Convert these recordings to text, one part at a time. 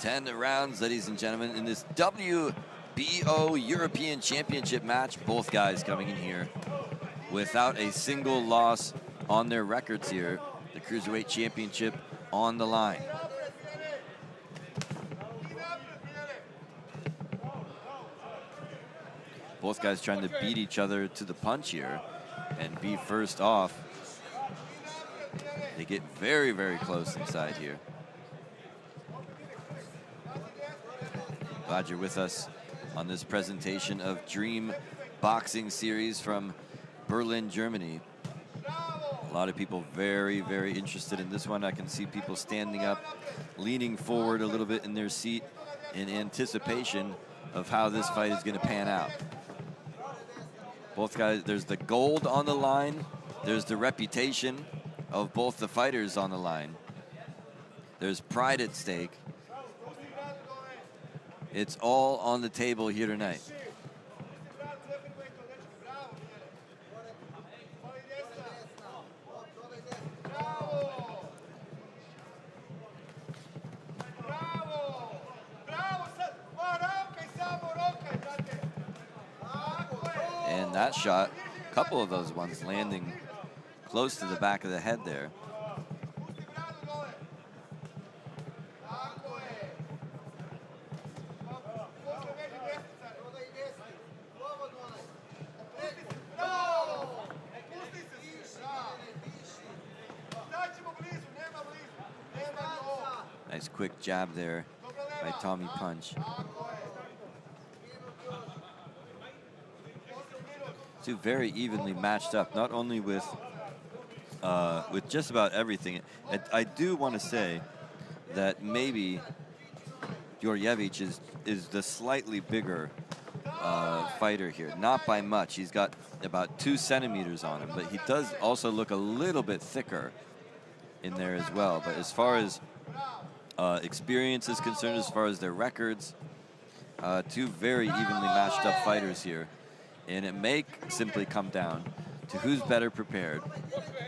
10 rounds, ladies and gentlemen, in this WBO European Championship match. Both guys coming in here without a single loss on their records here. The Cruiserweight Championship on the line. Both guys trying to beat each other to the punch here and be first off. They get very, very close inside here. Glad you're with us on this presentation of Dream Boxing Series from Berlin, Germany. A lot of people very, very interested in this one. I can see people standing up, leaning forward a little bit in their seat in anticipation of how this fight is going to pan out. Both guys, there's the gold on the line. There's the reputation of both the fighters on the line. There's pride at stake. It's all on the table here tonight. And that shot, a couple of those ones landing close to the back of the head there. Nice quick jab there by Tommy Punch. Two very evenly matched up, not only with just about everything. I do want to say that maybe Djordjevic is the slightly bigger fighter here, not by much. He's got about 2 centimeters on him, but he does also look a little bit thicker in there as well. But as far as experience is concerned, as far as their records, two very evenly matched up fighters here. And it may simply come down to who's better prepared,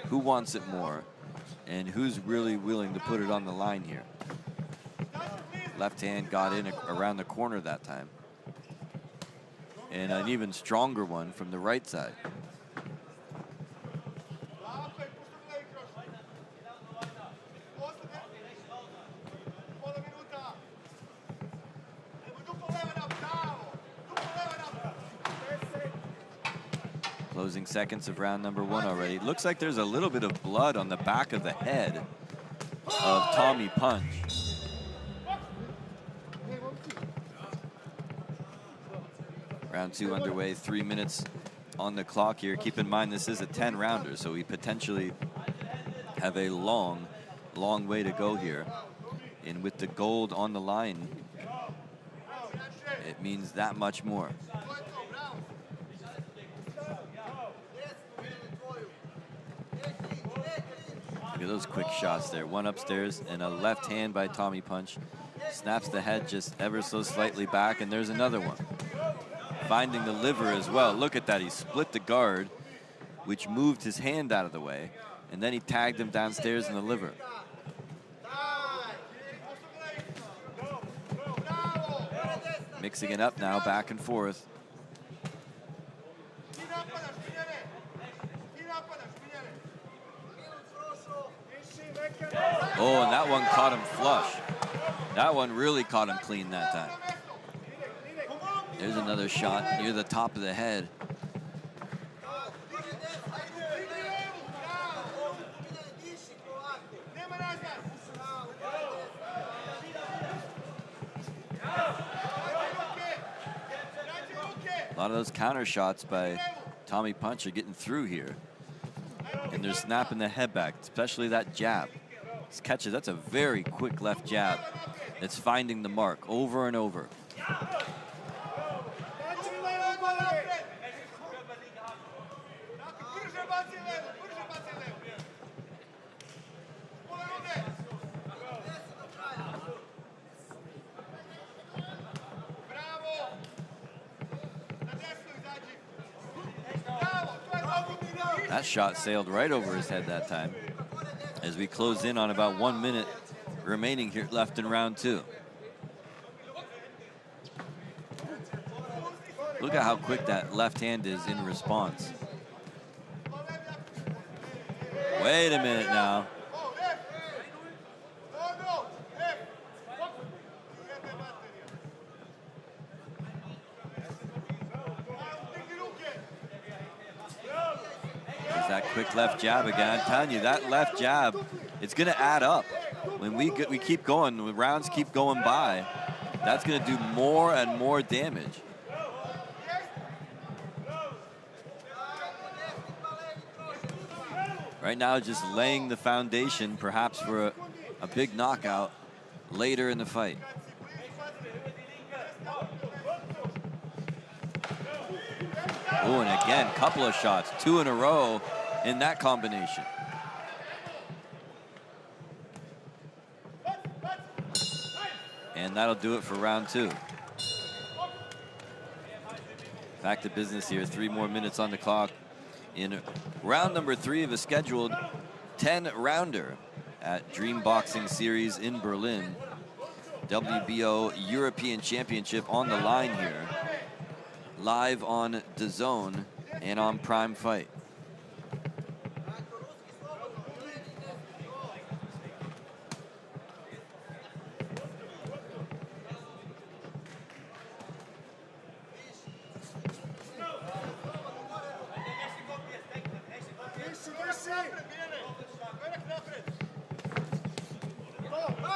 who wants it more, and who's really willing to put it on the line here. Left hand got in around the corner that time. And an even stronger one from the right side. Closing seconds of round number 1 already. It looks like there's a little bit of blood on the back of the head of Tommy Punch. Round 2 underway, 3 minutes on the clock here. Keep in mind this is a 10-rounder, so we potentially have a long way to go here. And with the gold on the line, it means that much more. Look at those quick shots there. One upstairs and a left hand by Tommy Punch. Snaps the head just ever so slightly back, and there's another one. Finding the liver as well. Look at that. He split the guard, which moved his hand out of the way, and then he tagged him downstairs in the liver. Mixing it up now, back and forth. Oh, and that one caught him flush. That one really caught him clean that time. There's another shot near the top of the head. A lot of those counter shots by Tommy Punch are getting through here. And they're snapping the head back, especially that jab. These catches, that's a very quick left jab. It's finding the mark over and over. That shot sailed right over his head that time. As we close in on about 1 minute remaining here left in round 2. Look at how quick that left hand is in response. Wait a minute now. There's that quick left jab again. I'm telling you, that left jab, it's going to add up. When we keep going, when rounds keep going by, that's going to do more and more damage. Right now, just laying the foundation, perhaps for a big knockout later in the fight. Oh, and again, couple of shots, 2 in a row in that combination. And that'll do it for round 2. Back to business here, 3 more minutes on the clock in round number 3 of a scheduled 10-rounder at Dream Boxing Series in Berlin. WBO European Championship on the line here. Live on DAZN and on Prime Fight.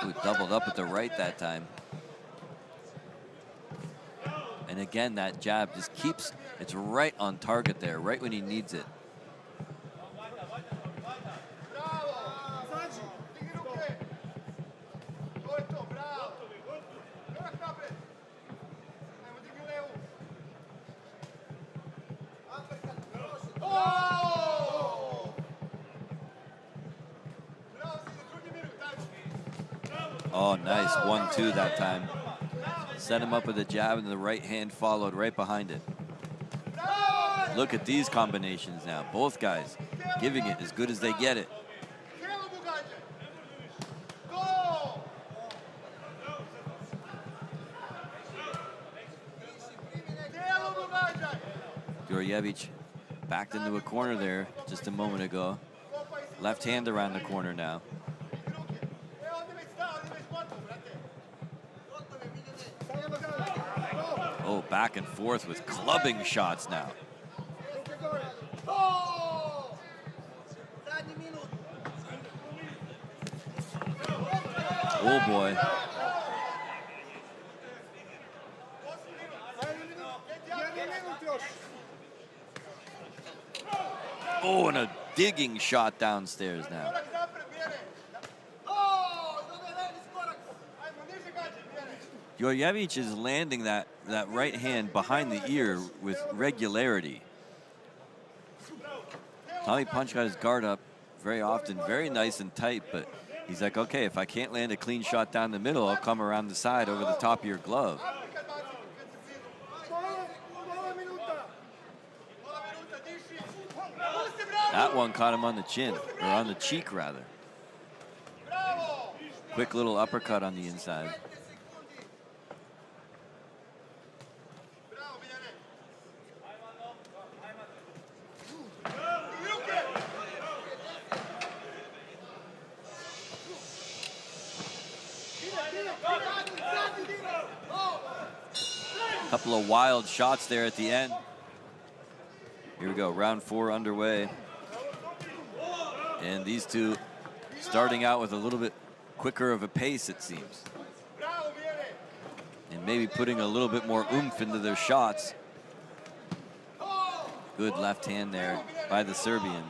Ooh, doubled up with the right that time. And again, that jab just keeps, it's right on target there, right when he needs it. Oh, nice, 1-2 that time. Set him up with a jab and the right hand followed right behind it. Look at these combinations now. Both guys giving it as good as they get it. Djordjevic backed into a corner there just a moment ago. Left hand around the corner now. Oh, back and forth with clubbing shots now. Oh boy. Oh, and a digging shot downstairs now. Djordjevic is landing that right hand behind the ear with regularity. Tommy Punch got his guard up very often, very nice and tight, but he's like, okay, if I can't land a clean shot down the middle, I'll come around the side over the top of your glove. That one caught him on the chin, or on the cheek rather. Quick little uppercut on the inside. Couple of wild shots there at the end. Here we go, round 4 underway. And these two starting out with a little bit quicker of a pace, it seems. And maybe putting a little bit more oomph into their shots. Good left hand there by the Serbian.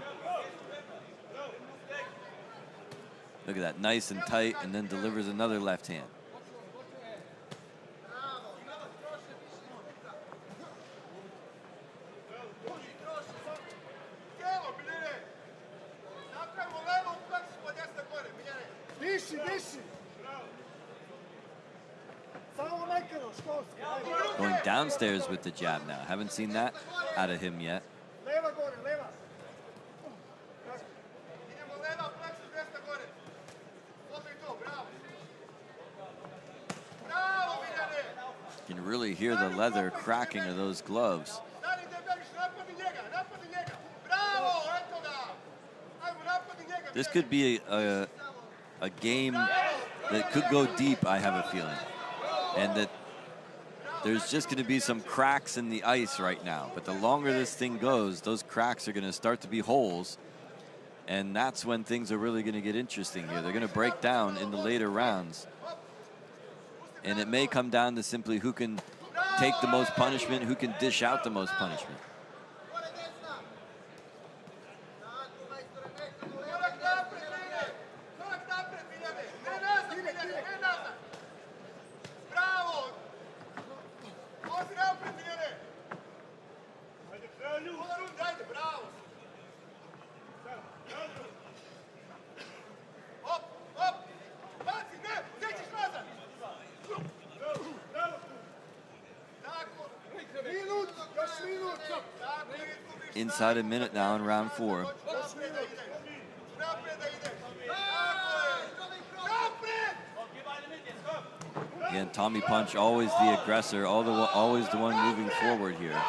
Look at that, nice and tight, and then delivers another left hand. Going downstairs with the jab now. Haven't seen that out of him yet. You can really hear the leather cracking of those gloves. This could be a game that could go deep, I have a feeling. And that there's just going to be some cracks in the ice right now. But the longer this thing goes, those cracks are going to start to be holes. And that's when things are really going to get interesting here. They're going to break down in the later rounds. And it may come down to simply who can take the most punishment, who can dish out the most punishment. Inside a minute now in round 4. Again, Tommy Punch, always the aggressor, always the one moving forward here.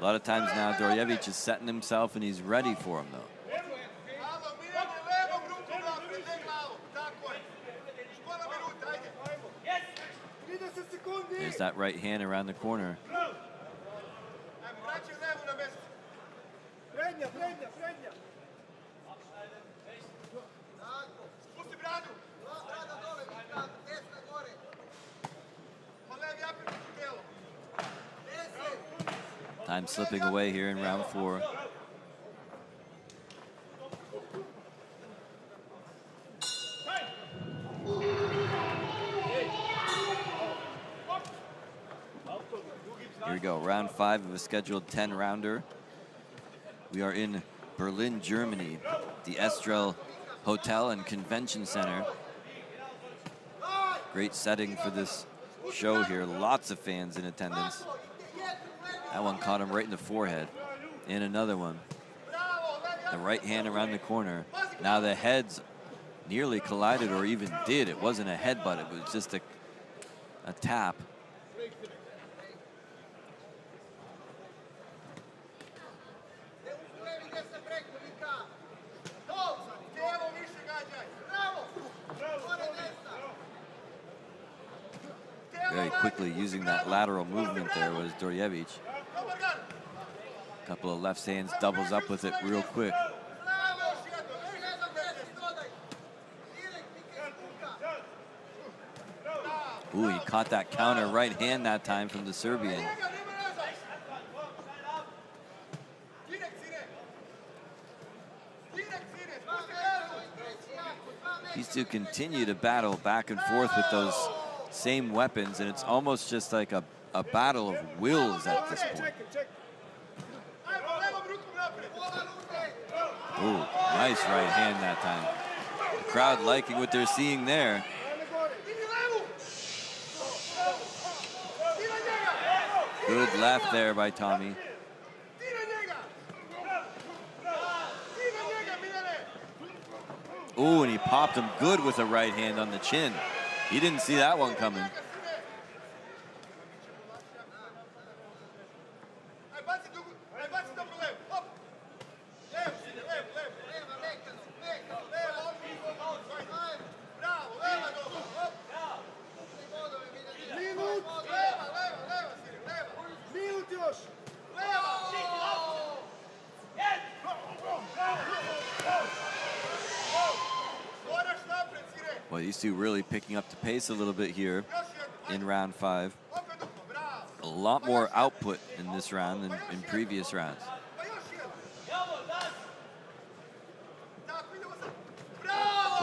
A lot of times now, Djordjevic is setting himself, and he's ready for him, though. There's that right hand around the corner. Time slipping away here in round 4. Here we go, round 5 of a scheduled 10-rounder. We are in Berlin, Germany, the Estrel Hotel and Convention Center. Great setting for this show here. Lots of fans in attendance. That one caught him right in the forehead. And another one. The right hand around the corner. Now the heads nearly collided, or even did. It wasn't a headbutt, it was just a tap. Very quickly using that lateral movement there was Djordjevic. A couple of left hands, doubles up with it real quick. Ooh, he caught that counter right hand that time from the Serbian. These two continue to battle back and forth with those same weapons, and it's almost just like a battle of wills at this point. Ooh, nice right hand that time. The crowd liking what they're seeing there. Good left there by Tommy. Ooh, and he popped him good with a right hand on the chin. He didn't see that one coming. Well, these two really picking up the pace a little bit here in round 5. A lot more output in this round than in previous rounds.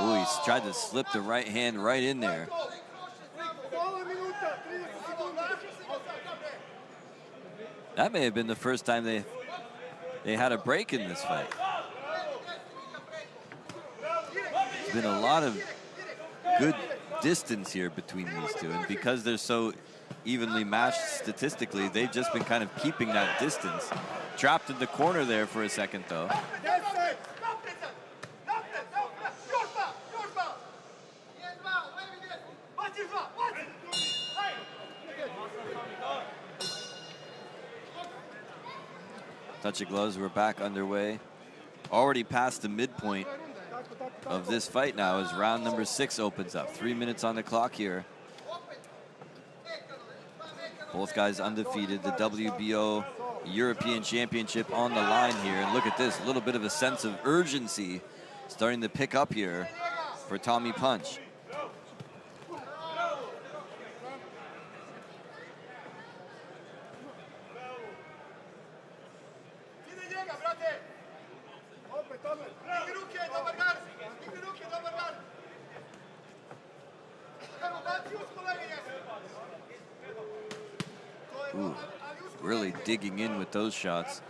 Ooh, he's tried to slip the right hand right in there. That may have been the first time they had a break in this fight. There's been a lot of good distance here between these two, and because they're so evenly matched statistically, they've just been kind of keeping that distance. Trapped in the corner there for a second, though. Touch of gloves, we're back underway. Already past the midpoint of this fight now as round number 6 opens up. 3 minutes on the clock here. Both guys undefeated. The WBO European Championship on the line here. And look at this, a little bit of a sense of urgency starting to pick up here for Tommy Punch. Ooh, really digging in with those shots.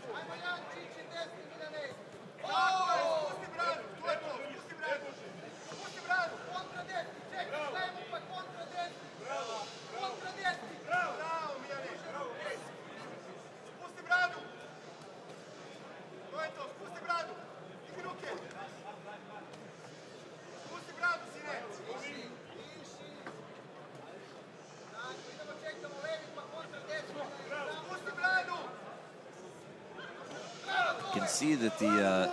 See that the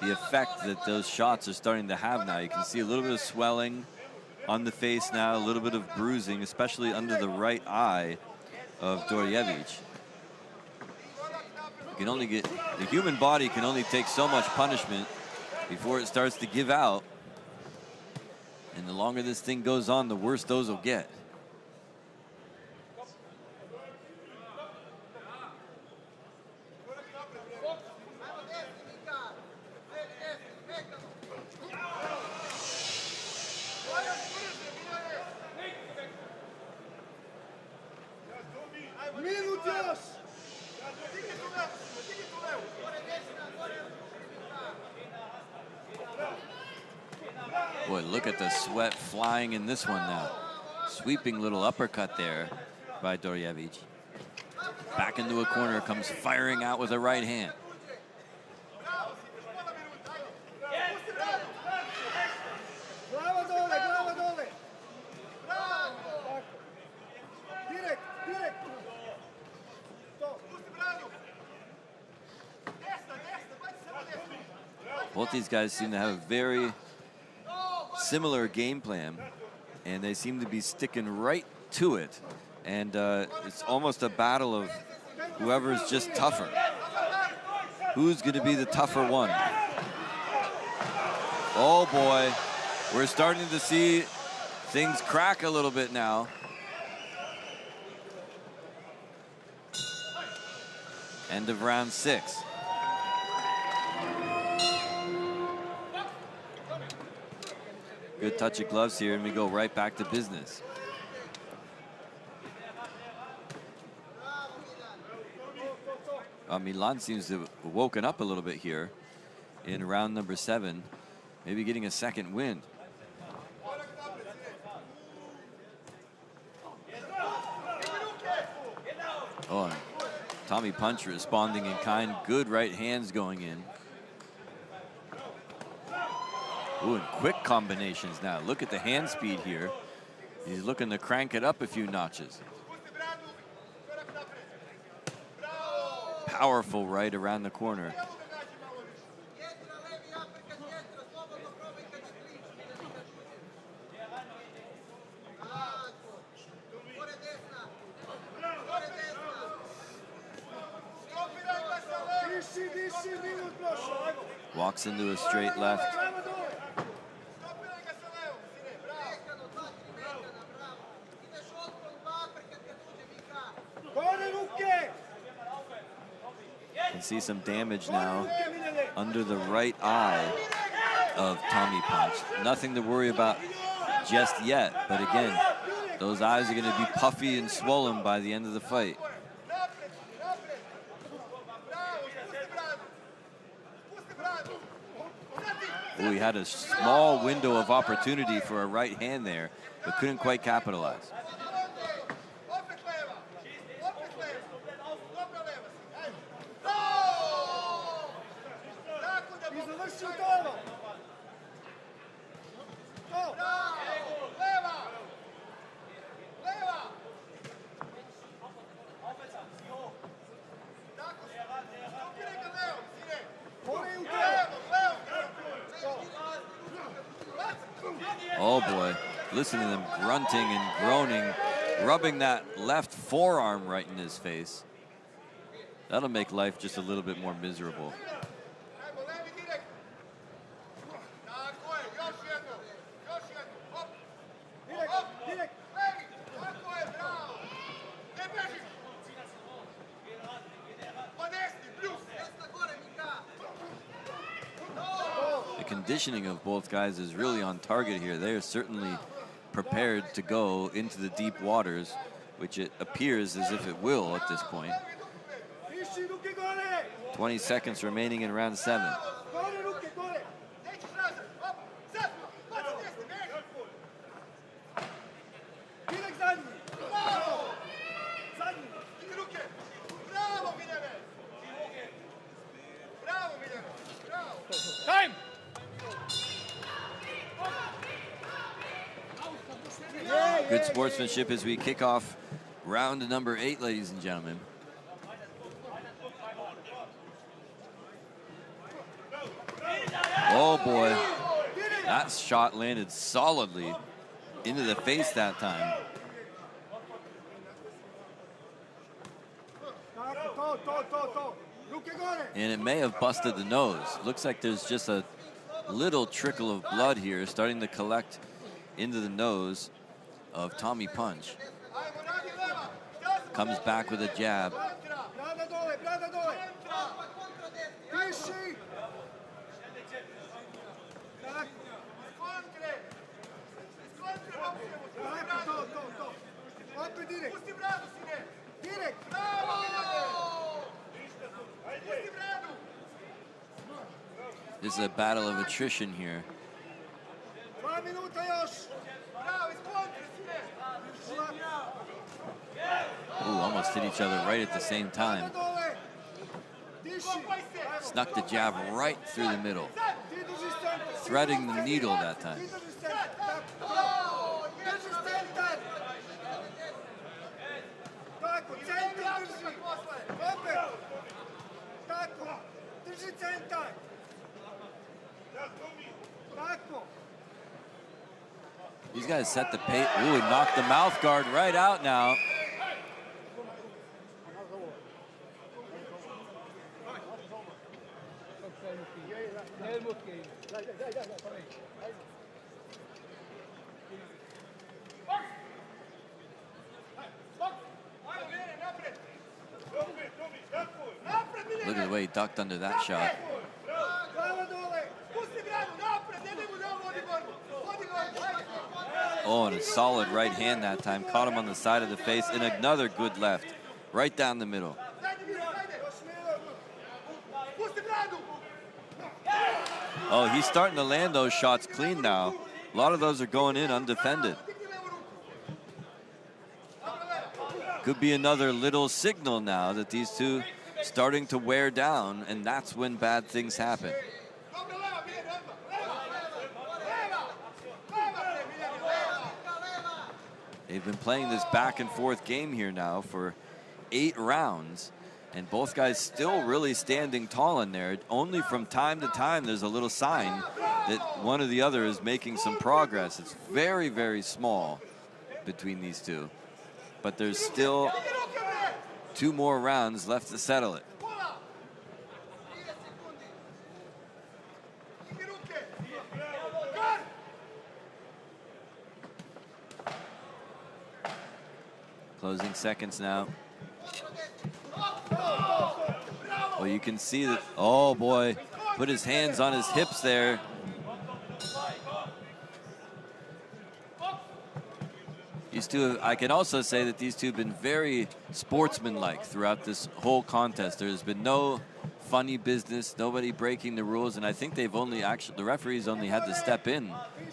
effect that those shots are starting to have now. You can see a little bit of swelling on the face now, a little bit of bruising, especially under the right eye of Djordjevic. You can only get, the human body can only take so much punishment before it starts to give out. And the longer this thing goes on, the worse those will get. Boy, look at the sweat flying in this one now. Sweeping little uppercut there by Djordjevic. Back into a corner, comes firing out with a right hand. Both these guys seem to have a very similar game plan, and they seem to be sticking right to it. And it's almost a battle of whoever's just tougher. Who's going to be the tougher one? Oh boy, we're starting to see things crack a little bit now. End of round 6. Good touch of gloves here, and we go right back to business. Miljan seems to have woken up a little bit here in round number 7, maybe getting a second wind. Oh, and Tommy Punch responding in kind. Good right hands going in. Ooh, and quick combinations now. Look at the hand speed here. He's looking to crank it up a few notches. Powerful right around the corner. Walks into a straight left. Can see some damage now under the right eye of Tommy Punch. Nothing to worry about just yet, but again, those eyes are going to be puffy and swollen by the end of the fight. Ooh, he had a small window of opportunity for a right hand there, but couldn't quite capitalize. Oh boy, listen to them grunting and groaning, rubbing that left forearm right in his face. That'll make life just a little bit more miserable. The conditioning of both guys is really on target here. They are certainly prepared to go into the deep waters, which it appears as if it will at this point. 20 seconds remaining in round 7. Time! Good sportsmanship as we kick off round number 8, ladies and gentlemen. Oh boy, that shot landed solidly into the face that time. And it may have busted the nose. Looks like there's just a little trickle of blood here starting to collect into the nose of Tommy Punch. Comes back with a jab. This is a battle of attrition here. Ooh, almost hit each other right at the same time. Snuck the jab right through the middle. Threading the needle that time. These guys set the pace. Ooh, knocked the mouth guard right out now. Look at the way he ducked under that shot. Oh, and a solid right hand that time. Caught him on the side of the face, and another good left. Right down the middle. Oh, he's starting to land those shots clean now. A lot of those are going in undefended. Could be another little signal now that these two starting to wear down, and that's when bad things happen. They've been playing this back and forth game here now for 8 rounds, and both guys still really standing tall in there. Only from time to time there's a little sign that one or the other is making some progress. It's very, very small between these two, but there's still 2 more rounds left to settle it. Closing seconds now. Well, you can see that, oh boy, put his hands on his hips there. These two, I can also say that these two have been very sportsmanlike throughout this whole contest. There's been no funny business, nobody breaking the rules, and I think they've only actually, the referees only had to step in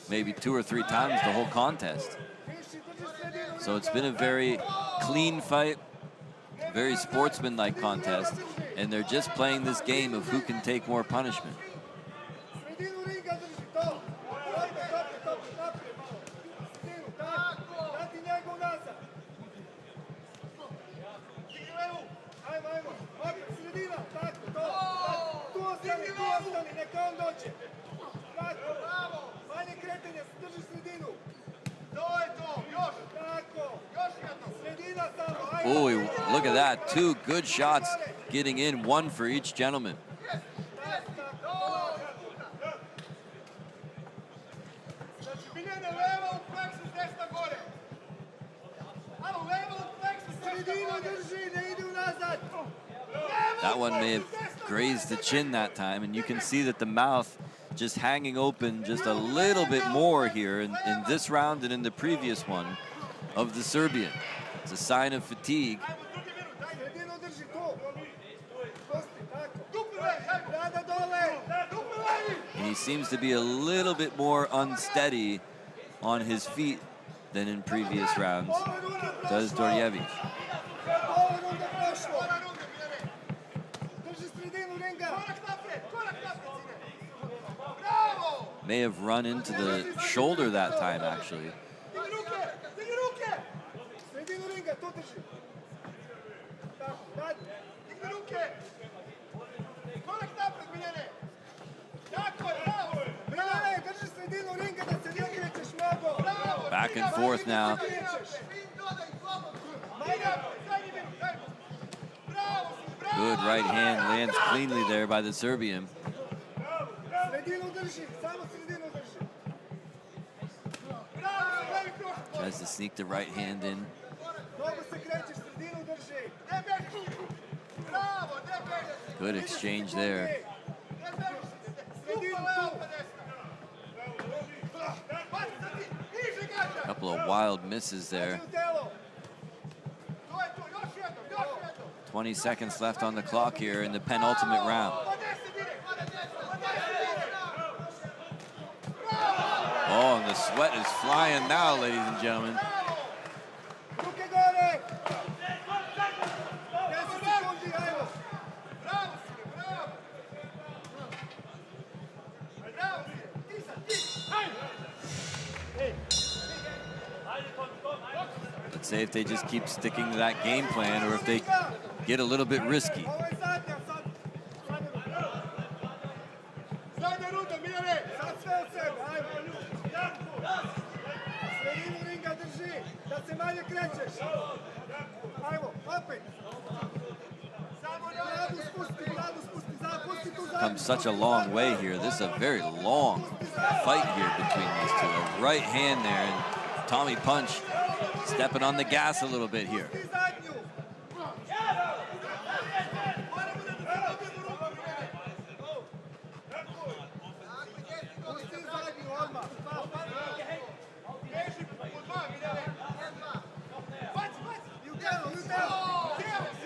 maybe 2 or 3 times the whole contest. So it's been a very clean fight, very sportsmanlike contest, and they're just playing this game of who can take more punishment. Oh, look at that. 2 good shots getting in, 1 for each gentleman. That one may have grazed the chin that time, and you can see that the mouth just hanging open just a little bit more here in this round and in the previous one of the Serbian. It's a sign of fatigue. And he seems to be a little bit more unsteady on his feet than in previous rounds, does Djordjevic. May have run into the shoulder that time, actually. Back and forth now. Good right hand lands cleanly there by the Serbian. Tries to sneak the right hand in. Good exchange there. A couple of wild misses there. 20 seconds left on the clock here in the penultimate round. Oh, and the sweat is flying now, ladies and gentlemen. Let's say if they just keep sticking to that game plan, or if they get a little bit risky. Come such a long way here. This is a very long fight here between these two. A right hand there, and Tommy Punch stepping on the gas a little bit here.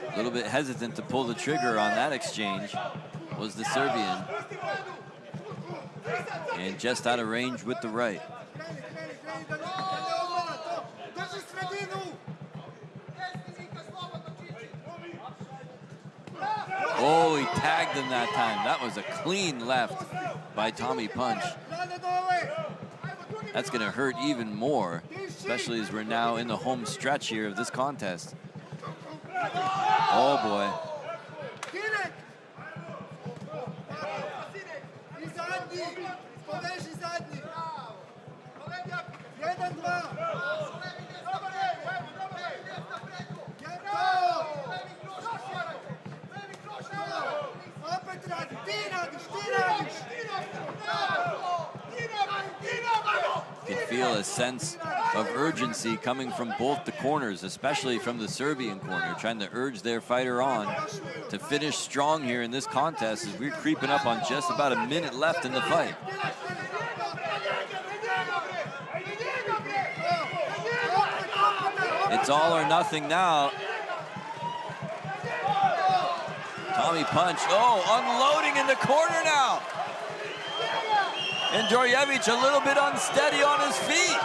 A little bit hesitant to pull the trigger on that exchange was the Serbian. And just out of range with the right. Oh, he tagged him that time. That was a clean left by Tommy Punch. That's going to hurt even more, especially as we're now in the home stretch here of this contest. Oh, boy. You can feel a sense of urgency coming from both the corners, especially from the Serbian corner, trying to urge their fighter on to finish strong here in this contest as we're creeping up on just about a minute left in the fight. It's all or nothing now. Tommy Punch, oh, unloading in the corner now. And Djordjevic a little bit unsteady on his feet.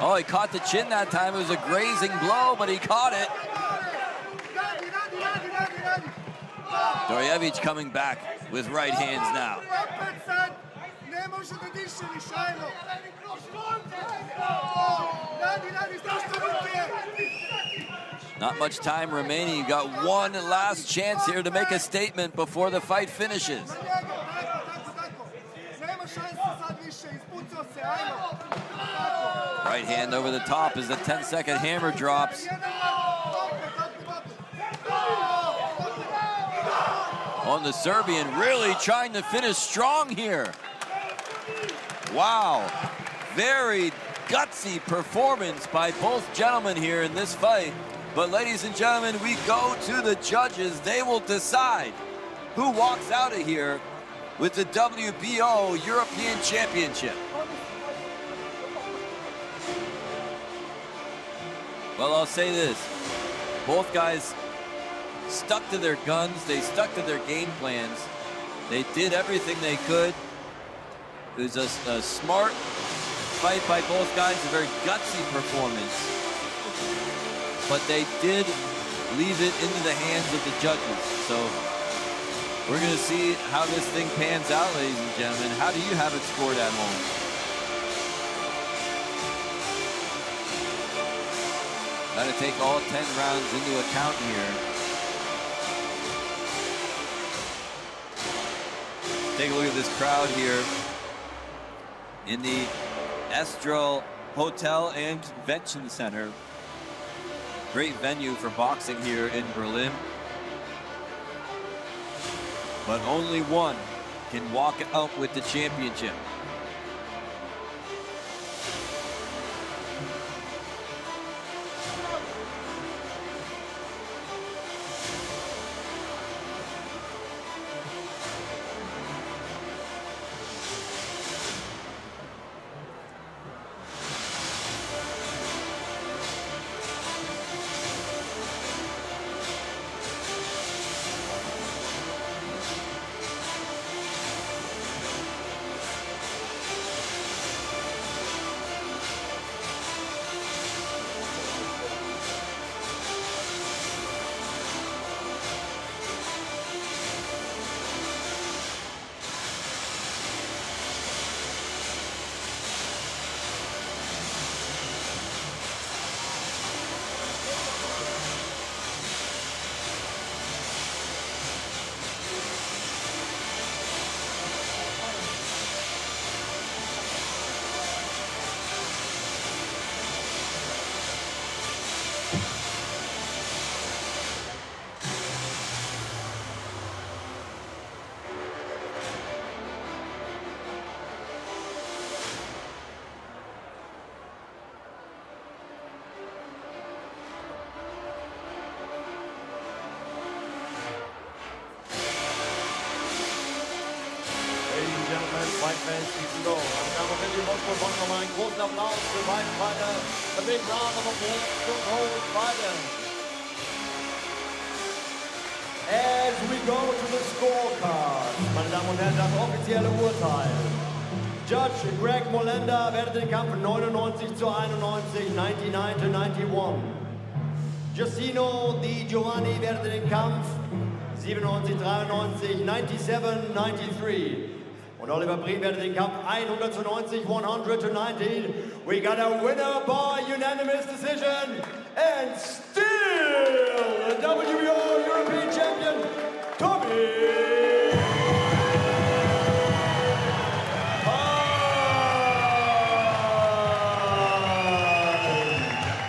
Oh, he caught the chin that time. It was a grazing blow, but he caught it. Djordjevic coming back with right hands now. Not much time remaining. You got one last chance here to make a statement before the fight finishes. Right hand over the top as the 10-second hammer drops. On the Serbian, really trying to finish strong here. Wow, very gutsy performance by both gentlemen here in this fight. But ladies and gentlemen, we go to the judges. They will decide who walks out of here with the WBO European Championship. Well, I'll say this. Both guys stuck to their guns. They stuck to their game plans. They did everything they could. It was a smart fight by both guys, a very gutsy performance. But they did leave it into the hands of the judges. So we're going to see how this thing pans out, ladies and gentlemen. How do you have it scored at home? Got to take all 10 rounds into account here. Take a look at this crowd here in the Estrel Hotel and Convention Center. Great venue for boxing here in Berlin. But only one can walk out with the championship. Fight fans need to go. I'm now going to multiple one for mine. Großen Applaus für beide Fighter. A big round of applause for both fighters. As we go to the scorecard, meine Damen und Herren, das offizielle Urteil. Judge Greg Molenda wertet den Kampf 99 zu 91, 99 to 91. Giacino Di Giovanni wertet den Kampf 97 93, 97 93. Und Oliver Briem wertet den Kampf 100 zu 90, 100 to 19. We got a winner by unanimous decision and still the WBO